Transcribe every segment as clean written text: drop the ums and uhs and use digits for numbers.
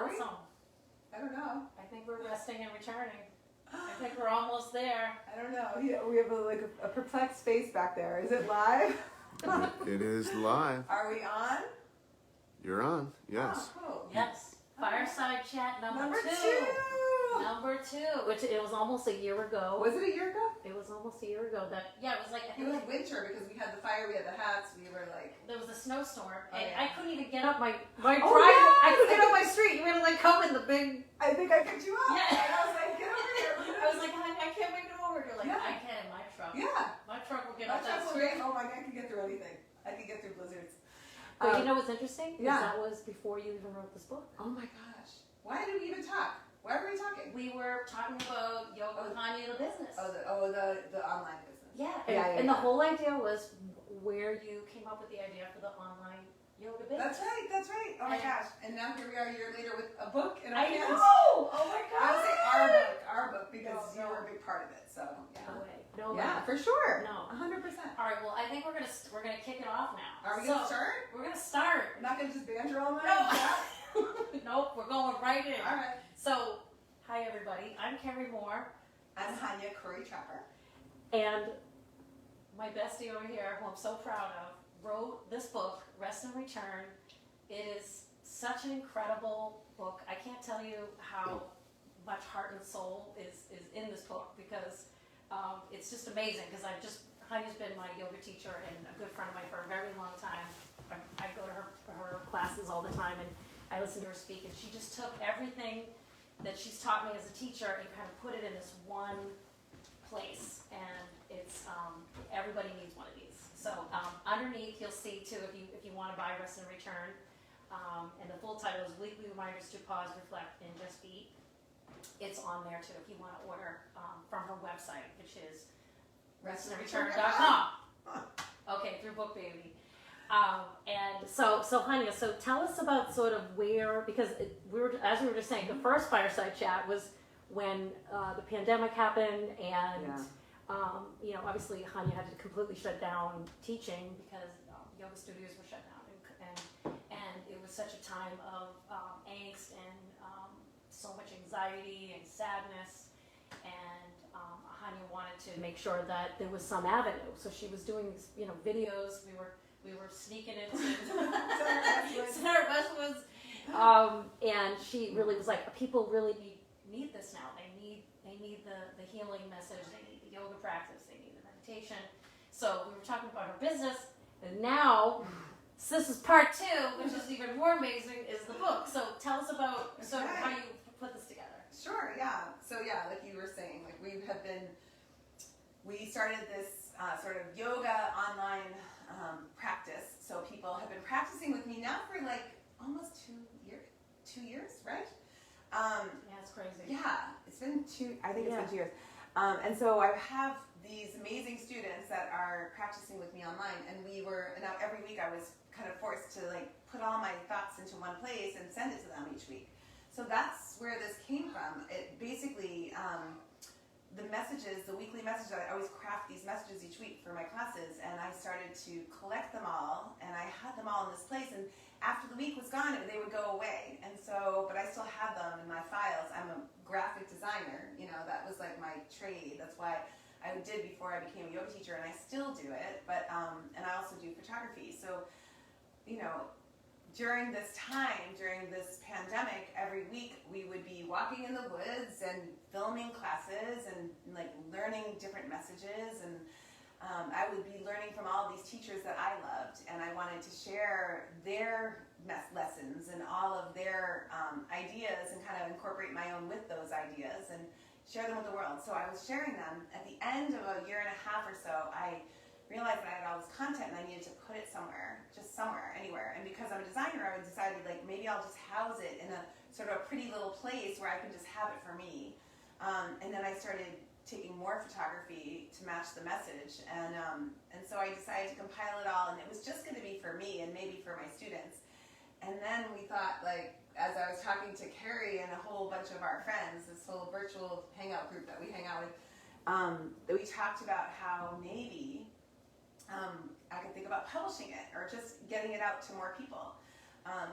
awesome. I don't know. I think we're resting and returning. I think we're almost there. I don't know. Yeah, we have a perplexed face back there. Is it live? It is live. Are we on? You're on, yes. Oh, cool. Yes. Fireside Chat number two. Number two, which it was almost a year ago. Was it a year ago? It was almost a year ago. It was like, I It think was winter because we had the fire, we had the hats, we were like... there was a snowstorm, Oh, and yeah. I couldn't even get up my Oh, driveway. yes! I couldn't get up my street. You had to like come in the big... I think I picked you up. Yeah. And I was like, get over here. I was like, I can't make it over. You're like, Yeah. I can, my truck. Yeah. My truck will get My up that truck will street. get, oh my God, I can get through anything. I can get through blizzards. But you know what's interesting? Yeah. That was before you even wrote this book. Oh my gosh. Why did we even talk? Why were we talking? We were talking about yoga with Hania, the business. The online business. Yeah. Yeah, And the whole idea was where you came up with the idea for the online yoga business. That's right. Oh my gosh. And now here we are a year later with a book and I hands. know! Oh my I god! would say our book, because you were a big part of it. So yeah. No way. No way. Yeah, for sure. No. 100%. All right. Well, I think we're gonna kick it off now. Are we gonna start? We're gonna start. We're not gonna just banter all night. No. Nope. We're going right in. All right. So, hi everybody. I'm Kerry Moore. I'm Hania, Khuri-Trapper. And my bestie over here, who I'm so proud of, wrote this book, Rest and Return. It is such an incredible book. I can't tell you how much heart and soul is in this book, because it's just amazing. Because Hania's been my yoga teacher and a good friend of mine for a very long time. I go to her classes all the time, and I listen to her speak, and she just took everything that she's taught me as a teacher and kind of put it in this one place. And it's everybody needs one of these. So underneath you'll see too, if you want to buy Rest and Return, and the full title is Weekly Reminders to Pause, Reflect, and Just Be. It's on there too if you want to order from her website, which is restandreturn.com. Okay, through Book Baby. And so Hania, so tell us about sort of where, because as we were just saying, the first Fireside Chat was when the pandemic happened, and obviously Hania had to completely shut down teaching because yoga studios were shut down, and it was such a time of angst and so much anxiety and sadness, and Hania wanted to make sure that there was some avenue. So she was doing these, videos. We were sneaking into Sarah Westwood's, and she really was like, people really need this now. They need the healing message. They need the yoga practice. They need the meditation. So we were talking about her business, and now this is part two, which is even more amazing, is the book. So tell us about sort of how you put this together. Sure, yeah. So yeah, like you were saying, like we started this sort of yoga online practice. So people have been practicing with me now for like almost 2 years, right? Yeah, it's crazy. Yeah, it's been I think it's been 2 years. And so I have these amazing students that are practicing with me online, and now every week I was kind of forced to like put all my thoughts into one place and send it to them each week. So that's where this came from. It basically, the weekly messages, I always craft these messages each week for my classes, and I started to collect them all, and I had them all in this place, and after the week was gone, they would go away. And so, but I still had them in my files. I'm a graphic designer, that was like my trade. That's why I did before I became a yoga teacher, and I still do it, but, and I also do photography. So, during this pandemic, every week we would be walking in the woods and filming classes and like learning different messages, and I would be learning from all these teachers that I loved, and I wanted to share their lessons and all of their ideas and kind of incorporate my own with those ideas and share them with the world. So I was sharing them. At the end of a year and a half or so, I realized that I had all this content and I needed to put it somewhere, anywhere. And because I'm a designer, I decided like maybe I'll just house it in a sort of a pretty little place where I can just have it for me. And then I started taking more photography to match the message, and so I decided to compile it all, and it was just going to be for me and maybe for my students. And then we thought, like, as I was talking to Kerry and a whole bunch of our friends, this whole virtual hangout group that we hang out with, that we talked about how maybe I could think about publishing it or just getting it out to more people.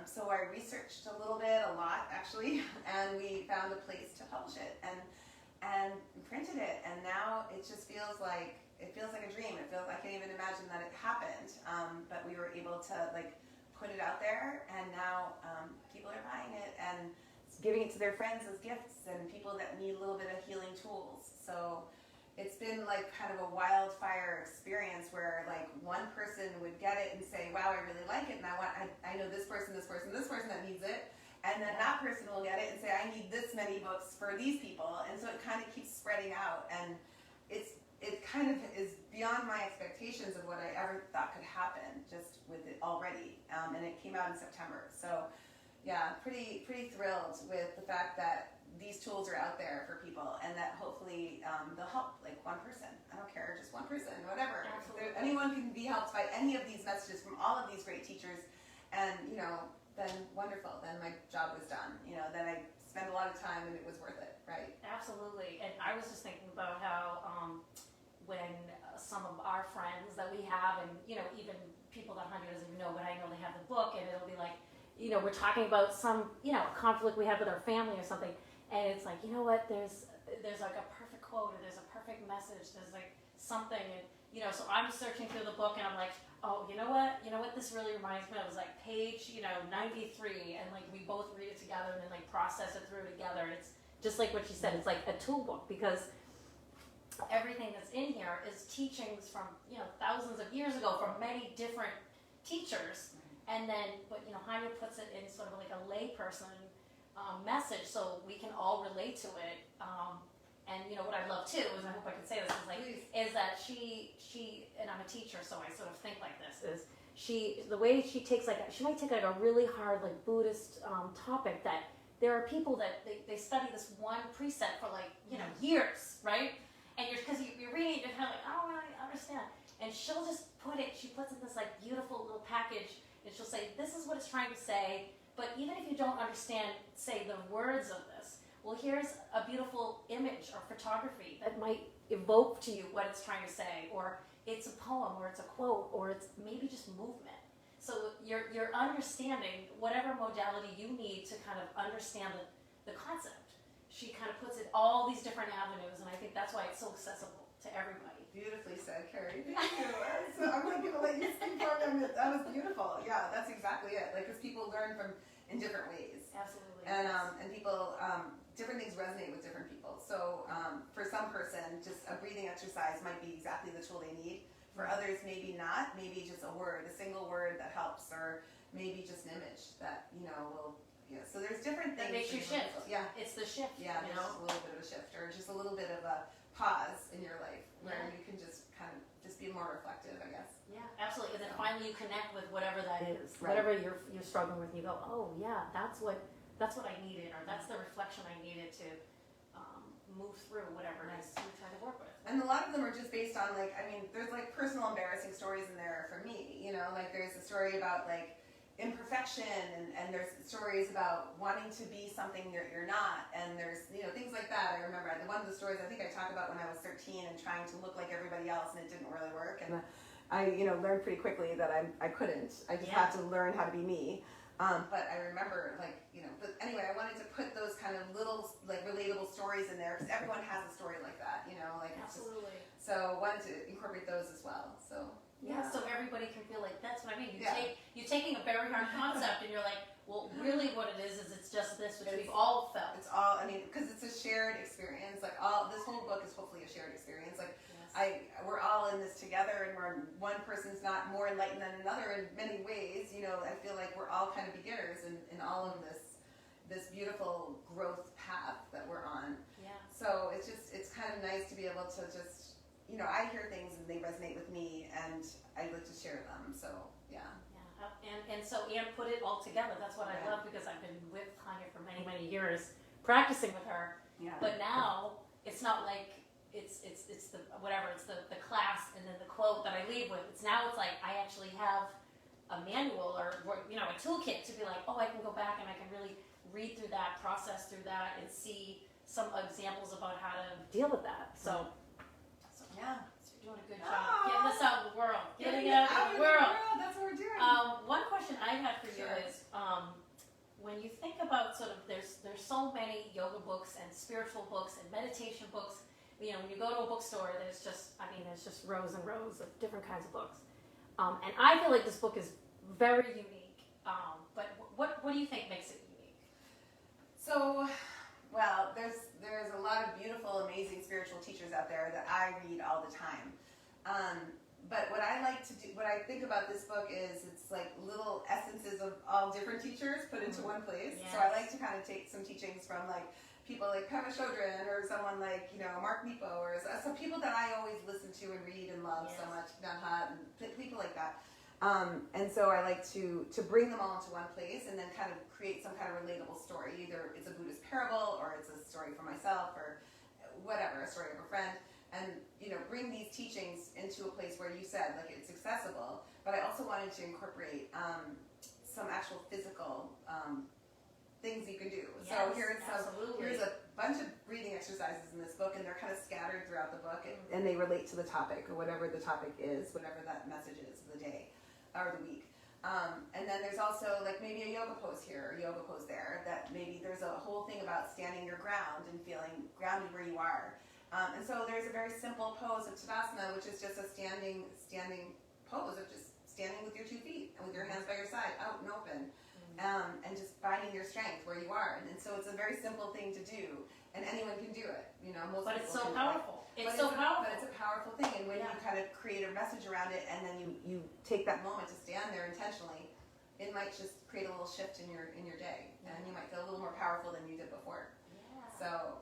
So I researched a lot actually, and we found a place to publish it and printed it. And now it just feels like a dream. I can't even imagine that it happened. But we were able to put it out there, and now people are buying it and giving it to their friends as gifts and people that need a little bit of healing tools. So it's been kind of a wildfire experience where one person would get it and say, wow, I really like it, and I know this person that needs it, and then that person will get it and say, I need this many books for these people, and so it kind of keeps spreading out, and it kind of is beyond my expectations of what I ever thought could happen just with it already, and it came out in September. So yeah, pretty thrilled with the fact that these tools are out there for people, and that hopefully they'll help one person. I don't care, just one person, whatever. If anyone can be helped by any of these messages from all of these great teachers, and then wonderful. Then my job was done. Then I spent a lot of time, and it was worth it, right? Absolutely. And I was just thinking about how when some of our friends that we have, and even people that Hania doesn't even know, but I know they have the book, and it'll be we're talking about some conflict we have with our family or something. And it's you know what, there's a perfect quote, or there's a perfect message, there's something, and so I'm searching through the book, and I'm oh, you know what, this really reminds me of, was page 93, and we both read it together and then process it through together. And it's just like what you said, it's a tool book, because everything that's in here is teachings from thousands of years ago from many different teachers, and then but Hania puts it in sort of a layperson message, so we can all relate to it. And what I love too is, I hope I can say this, is that she and I'm a teacher, so I sort of think like this, is the way she takes she might take a really hard Buddhist topic, that there are people that they study this one precept for years, right? And because you're reading it, you're kind of I don't really understand, and she'll just she puts in this beautiful little package, and she'll say, this is what it's trying to say. But even if you don't understand, say, the words of this, well, here's a beautiful image or photography that might evoke to you what it's trying to say, or it's a poem, or it's a quote, or it's maybe just movement. So you're understanding whatever modality you need to kind of understand the concept. She kind of puts it all these different avenues, and I think that's why it's so accessible to everybody. Beautifully said, Kerry. Thank you. So I'm going to let you speak for them. That was beautiful. Yeah, that's exactly it. Because people learn in different ways. Absolutely. And people, different things resonate with different people. So for some person, just a breathing exercise might be exactly the tool they need. For others, maybe not. Maybe just a single word that helps, or maybe just an image that will. Yeah. So there's different things. That makes you shift. People. Yeah. It's the shift. Yeah. There's a little bit of a shift, or just a little bit of a pause in your life where you can just kind of just be more reflective, I guess. Yeah, absolutely. And then finally you connect with whatever that is, right. Whatever you're struggling with, and you go, oh yeah, that's what I needed, or that's the reflection I needed to move through whatever it is you're trying to work with. And a lot of them are just based on there's personal embarrassing stories in there for me. There's a story about imperfection, and there's stories about wanting to be something you're not, and there's things like that. I remember one of the stories I think I talked about when I was 13 and trying to look like everybody else, and it didn't really work, and I learned pretty quickly that I couldn't. I just had to learn how to be me. But I remember but anyway, I wanted to put those kind of little relatable stories in there, because everyone has a story like that, Absolutely. So wanted to incorporate those as well. So yeah, so everybody can feel that's what I mean. You're taking a very hard concept, and you're well, really what it is it's just this, which we've all felt. It's all, because it's a shared experience. This whole book is hopefully a shared experience. We're all in this together, and one person's not more enlightened than another in many ways. I feel like we're all kind of beginners in all of this beautiful growth path that we're on. Yeah. So it's kind of nice to be able to just, I hear things and they resonate with me, and I like to share them. So yeah. Yeah. And so Anne put it all together. That's what I love, because I've been with Hania for many, many years, practicing with her. Yeah. But now it's not it's the whatever, it's the class and then the quote that I leave with. It's I actually have a manual, or a toolkit to be oh, I can go back and I can really read through that, process through that, and see some examples about how to deal with that. So yeah, so you're doing a good job getting this out in the world. Getting it out in the world. That's what we're doing. One question I had for you is, when you think about sort of, there's so many yoga books and spiritual books and meditation books. You know, when you go to a bookstore, there's just rows and rows of different kinds of books. And I feel like this book is very unique. But what do you think makes it unique? So, well, there's a lot of beautiful, amazing spiritual teachers out there that I read all the time. But what I like to do, what I think about this book is it's like little essences of all different teachers put into one place. Yes. So I like to kind of take some teachings from like people like Pema Chodron or someone like, Mark Nepo or some people that I always listen to and read and love so much, Nhat and people like that. And so I like to bring them all into one place and then kind of create some kind of relatable story. Either it's a Buddhist parable or it's a story for myself or whatever, a story of a friend. And, bring these teachings into a place where you said, like, it's accessible. But I also wanted to incorporate some actual physical things you can do. Yes, so here's a bunch of breathing exercises in this book, and they're kind of scattered throughout the book, and they relate to the topic, or whatever the topic is, whatever that message is of the day or the week. And then there's also like maybe a yoga pose here or yoga pose there, that maybe there's a whole thing about standing your ground and feeling grounded where you are. And so there's a very simple pose of Tadasana, which is just a standing pose of just standing with your 2 feet and with your hands by your side, out and open, and just finding your strength where you are. And so it's a very simple thing to do, and anyone can do it. But it's so powerful. But it's a powerful thing, and when you kind of create a message around it, and then you take that moment to stand there intentionally, it might just create a little shift in your day, and you might feel a little more powerful than you did before.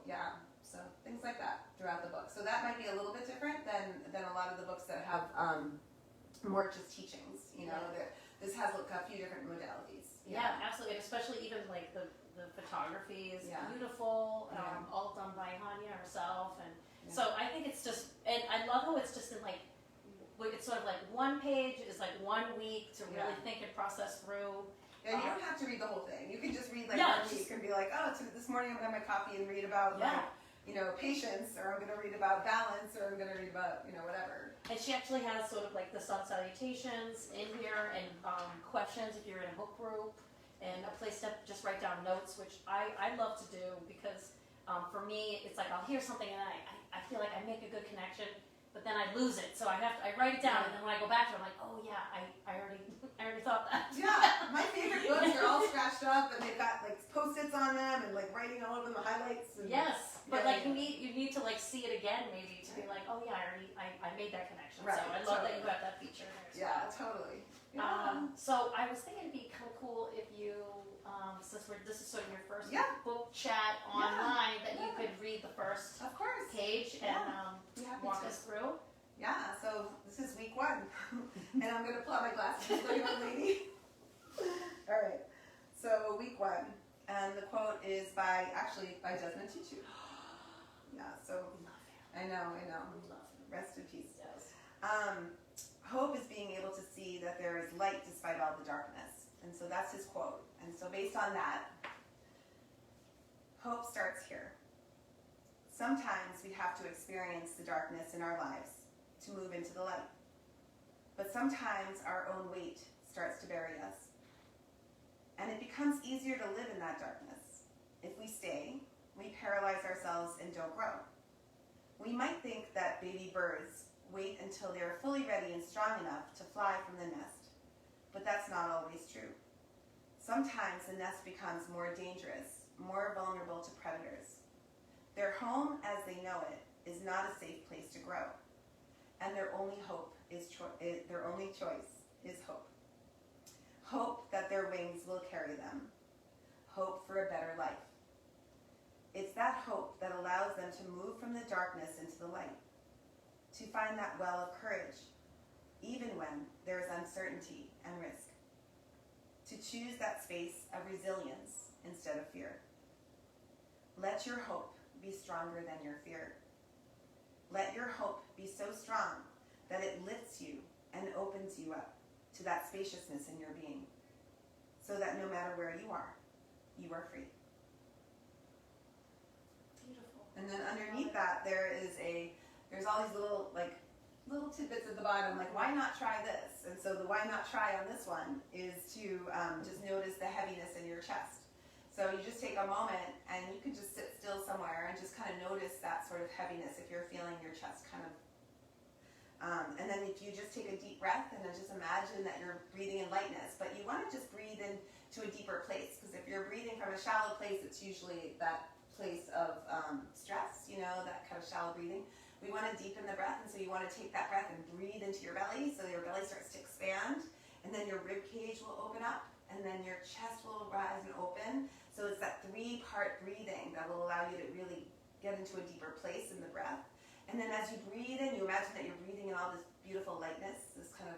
Yeah. So things like that throughout the book. So that might be a little bit different than a lot of the books that have more just teachings. This has a few different modalities. Yeah, absolutely. And especially even like the photography is beautiful, all done by Hania herself. And so I think it's just, and I love how it's just in like, it's sort of like one page is like 1 week to really think and process through. Yeah, you don't have to read the whole thing. You can just read like 1 week and be like, this morning I'm going to have my coffee and read about patience, or I'm going to read about balance, or I'm going to read about, whatever. And she actually has sort of like the sun salutations in here, and questions if you're in a book group, and a place to just write down notes, which I love to do, because for me, it's like I'll hear something and I feel like I make a good connection, but then I lose it. So I write it down, and then when I go back to it, I'm like, oh yeah, I already thought that. Yeah, my favorite books are all scratched up, and they've got like post-its on them, and like writing all over them, the highlights. And, yes, but you need to like see it again, maybe, to be like, oh yeah, I made that connection. Right, so I love that you got that feature there as well. Totally. Yeah. So I was thinking it'd be kind of cool if you, since this is sort of your first book chat online, that you could read the first page and walk us through. Yeah, so this is week 1, and I'm going to pull out my glasses like a lady. All right, so week 1, and the quote is by Desmond Tutu. Yeah, so I know. Rest in peace. Yes. Hope is being able to see that there is light despite all the darkness, and so that's his quote. And so based on that, hope starts here. Sometimes we have to experience the darkness in our lives to move into the light. But sometimes our own weight starts to bury us. And it becomes easier to live in that darkness. If we stay, we paralyze ourselves and don't grow. We might think that baby birds wait until they are fully ready and strong enough to fly from the nest, but that's not always true. Sometimes the nest becomes more dangerous, more vulnerable to predators. Their home as they know it is not a safe place to grow. And their only choice is hope. Hope that their wings will carry them. Hope for a better life. It's that hope that allows them to move from the darkness into the light, to find that well of courage, even when there is uncertainty and risk, to choose that space of resilience instead of fear. Let your hope be stronger than your fear. Let your hope be so strong that it lifts you and opens you up to that spaciousness in your being, so that no matter where you are free. Beautiful. And then underneath that, there's all these little tidbits at the bottom, like why not try this? And so the why not try on this one is to just notice the heaviness in your chest. So you just take a moment and you can just sit still somewhere and just kind of notice that sort of heaviness if you're feeling your chest kind of. And then if you just take a deep breath and then just imagine that you're breathing in lightness, but you want to just breathe into a deeper place, because if you're breathing from a shallow place, it's usually that place of stress, that kind of shallow breathing. We want to deepen the breath, and so you want to take that breath and breathe into your belly, so your belly starts to expand, and then your rib cage will open up, and then your chest will rise and open. So it's that 3-part breathing that will allow you to really get into a deeper place in the breath. And then as you breathe in, you imagine that you're breathing in all this beautiful lightness, this kind of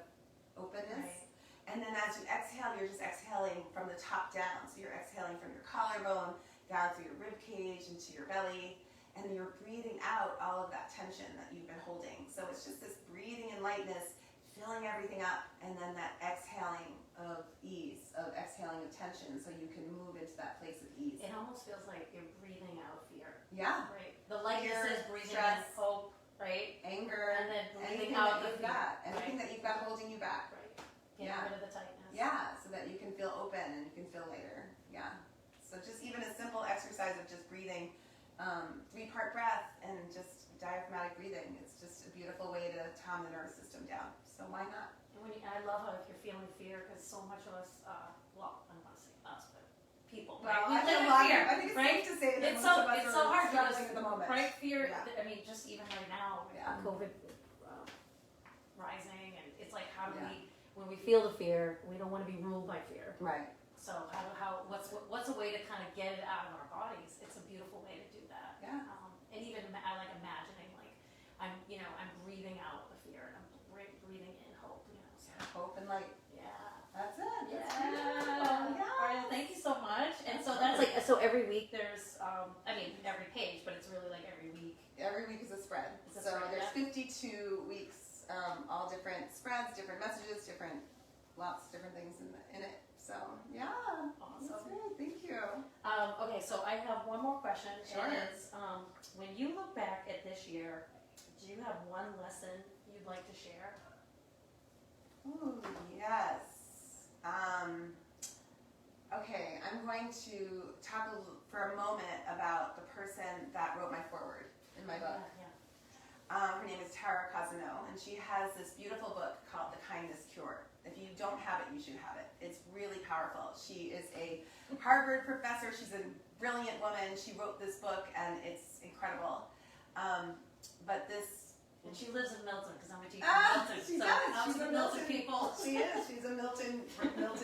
openness. Right. And then as you exhale, you're just exhaling from the top down. So you're exhaling from your collarbone down through your rib cage into your belly. And you're breathing out all of that tension that you've been holding. So it's just this breathing in lightness, filling everything up, and then that exhaling of ease, of exhaling of tension, so you can move into that place of ease. It almost feels like you're breathing out fear. Yeah. Right. The lightness is breathing stress, in hope, right? Anger, and then breathing anything out that you've fear. got, anything Right. that you've got holding you back. Right. Getting rid of the tightness. Yeah, so that you can feel open and you can feel lighter. Yeah. So just even a simple exercise of just breathing, 3-part breath and just diaphragmatic breathing. It's just a beautiful way to calm the nervous system down. So why not? And I love how if you're feeling fear, because so much of us, well, I don't want to say us, but people, right? Well, We I live in think fear, I think it's right? safe to say that It's most so of us it's are so hard because struggling at the moment. right fear. Yeah. I mean, just even right now, with Yeah. COVID rising, and it's like, how do Yeah. we, when we feel the fear, we don't want to be ruled by fear. Right. So what's a way to kind of get it out of our bodies? It's a beautiful way to do that. Yeah. And even I like imagining, like I'm breathing out the fear and I'm breathing in hope. So. Hope and light. Yeah. That's it. That's Yeah. beautiful. Yeah. All right, thank you so much. And so that's like, so every week there's, every page, but it's really like every week. Every week is a spread. It's a So spread, there's yeah. 52 weeks, all different spreads, different messages, lots of different things in it. So yeah, Awesome. that's great. Thank you. Okay, so I have one more question. Sure. And it's, when you look back at this year, do you have one lesson you'd like to share? Ooh, yes. Okay, I'm going to talk for a moment about the person that wrote my foreword in my book. Yeah. Her name is Tara Kazano, and she has this beautiful book called The Kindness Cure. If you don't have it, you should have it. It's really powerful. She is a Harvard professor. She's a brilliant woman. She wrote this book, and it's incredible. And she lives in Milton, because I'm a teacher Ah, in Milton. she so does. out She's to a the Milton Milton- people. She is. She's a Milton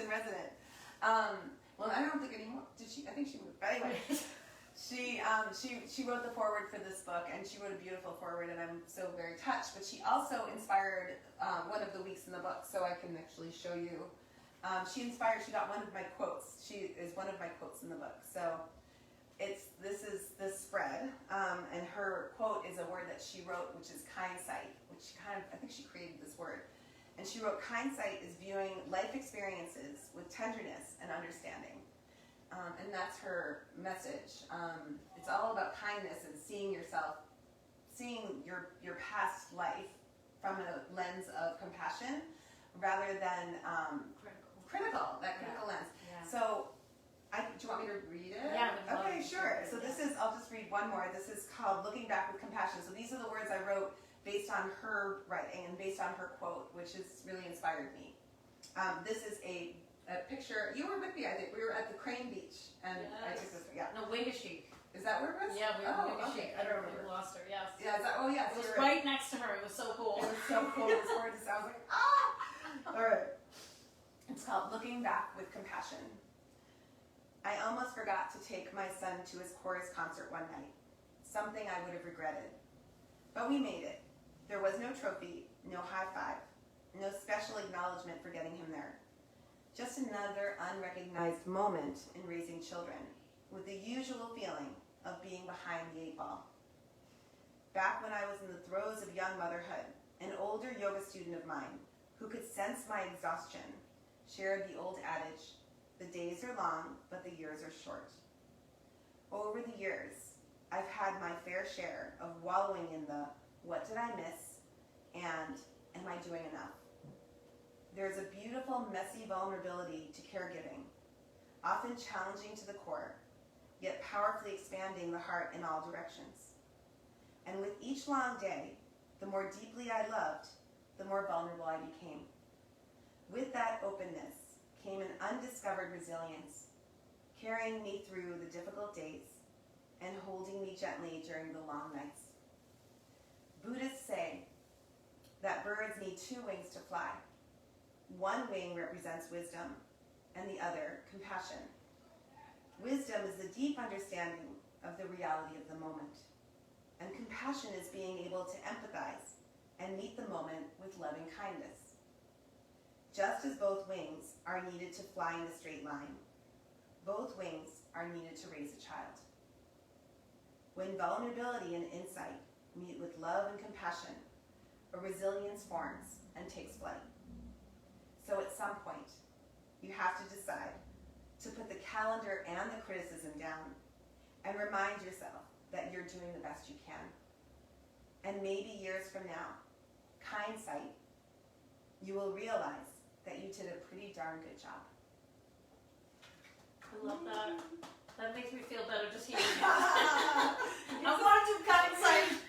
resident. Well, I don't think anymore. Did she? I think she moved. But anyway, she wrote the foreword for this book, and she wrote a beautiful foreword, and I'm so very touched. But she also inspired one of the weeks in the book, so I can actually show you. She got one of my quotes. She is one of my quotes in the book. So this is the spread, and her quote is a word that she wrote, which is kindsight, which I think she created this word. And she wrote, kindsight is viewing life experiences with tenderness and understanding. And that's her message. It's all about kindness and seeing your past life from a lens of compassion rather than critical lens. Yeah. So, do you want me to read it? Yeah, I would love okay, to sure. read it, So yeah. I'll just read one more. This is called Looking Back with Compassion. So these are the words I wrote based on her writing and based on her quote, which has really inspired me. This is a picture. You were with me, I think. We were at the Crane Beach, and I took this. Yeah. No, Wingasheek. Is that where it was? Yeah, we were in Wingasheek. Okay. I don't remember. We lost her, yes. Yeah. Oh, yes. It was you're right next to her. It was so cool. It was so cool. It was gorgeous. I was like, ah! All right. It's called Looking Back with Compassion. I almost forgot to take my son to his chorus concert one night. Something I would have regretted. But we made it. There was no trophy, no high five, no special acknowledgement for getting him there. Just another unrecognized moment in raising children, with the usual feeling of being behind the 8 ball. Back when I was in the throes of young motherhood, an older yoga student of mine, who could sense my exhaustion, shared the old adage, the days are long, but the years are short. Over the years, I've had my fair share of wallowing in the what did I miss and am I doing enough? There's a beautiful, messy vulnerability to caregiving, often challenging to the core, yet powerfully expanding the heart in all directions. And with each long day, the more deeply I loved, the more vulnerable I became. With that openness came an undiscovered resilience, carrying me through the difficult days and holding me gently during the long nights. Buddhists say that birds need 2 wings to fly. One wing represents wisdom, and the other, compassion. Wisdom is the deep understanding of the reality of the moment, and compassion is being able to empathize and meet the moment with loving kindness. Just as both wings are needed to fly in a straight line, both wings are needed to raise a child. When vulnerability and insight meet with love and compassion, a resilience forms and takes flight. So at some point, you have to decide to put the calendar and the criticism down and remind yourself that you're doing the best you can. And maybe years from now, hindsight, you will realize that you did a pretty darn good job. I love that. That makes me feel better just hearing it. I want to do hindsight.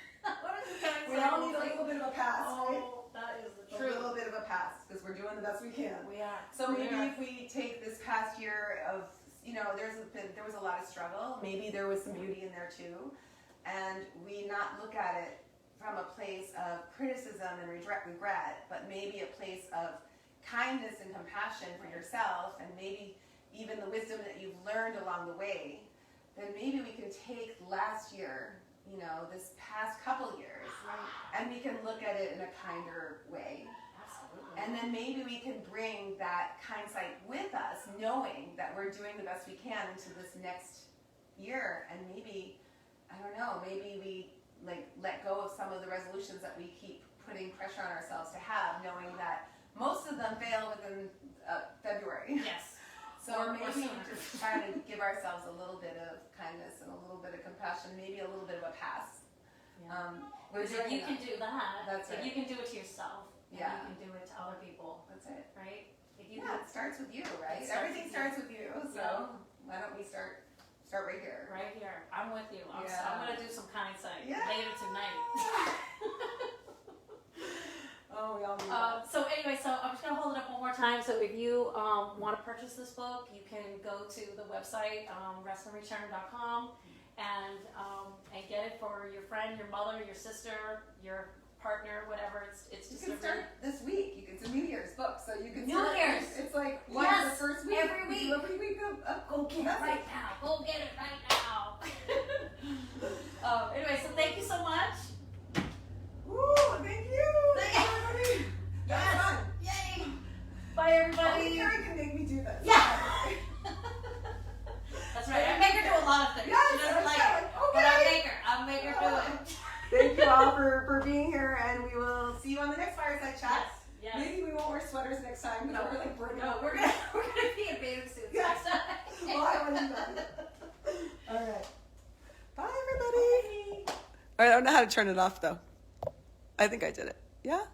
We all need a little bit of a pass, right? Oh, that is the A truth. little bit of a pass, because we're doing the best we can. We are. So We maybe are. if we take this past year of, there was a lot of struggle. Maybe there was some beauty in there too, and we not look at it from a place of criticism and regret, but maybe a place of kindness and compassion for yourself, and maybe even the wisdom that you've learned along the way. Then maybe we can take last year, this past couple years, and we can look at it in a kinder way. Absolutely. And then maybe we can bring that hindsight with us, knowing that we're doing the best we can into this next year. And maybe, I don't know, maybe we let go of some of the resolutions that we keep putting pressure on ourselves to have, knowing that most of them fail within February. Yes. So Or maybe sooner. just trying to give ourselves a little bit of kindness and a little bit of compassion, maybe a little bit of a pass. Yeah. We're Because if doing you can enough. do that, That's if right. you can do it to yourself, then Yeah. you can do it to other people, That's it. right? If you Yeah, it starts with you, right? It starts Everything with starts with you. So Yeah. why don't we start right here? right here, I'm with you. I'm Yeah. gonna do some hindsight Yeah. later tonight. Oh, we all need that. So anyway, so I'm just gonna hold it up one more time. So if you want to purchase this book, you can go to the website restandreturn.com and get it for your friend, your mother, your sister, your partner, whatever. It's You just can a start this week. It's a New Year's book, so you can New start. Year's. It's like one Yes, of the first week. every We do every week go get it message. right now. Go get it right now. Anyway, so thank you so much. Woo! Thank you. Thank you. Everybody. That was Yes. fun. Yay! Bye, everybody. Only Kerry can make me do this. Yeah. That's right. I make her do a lot of things. Yes, She doesn't like that's it, right. but I Okay. make her. I make her do it. Thank you all for being here, and we will see you on the next Fireside Chat. Yes. Yes. Maybe we won't wear sweaters next time. No, we're like burning No, up. we're gonna be in bathing suits Yeah. next time. Well, I wouldn't do that. All right. Bye, everybody. All right, I don't know how to turn it off, though. I think I did it. Yeah?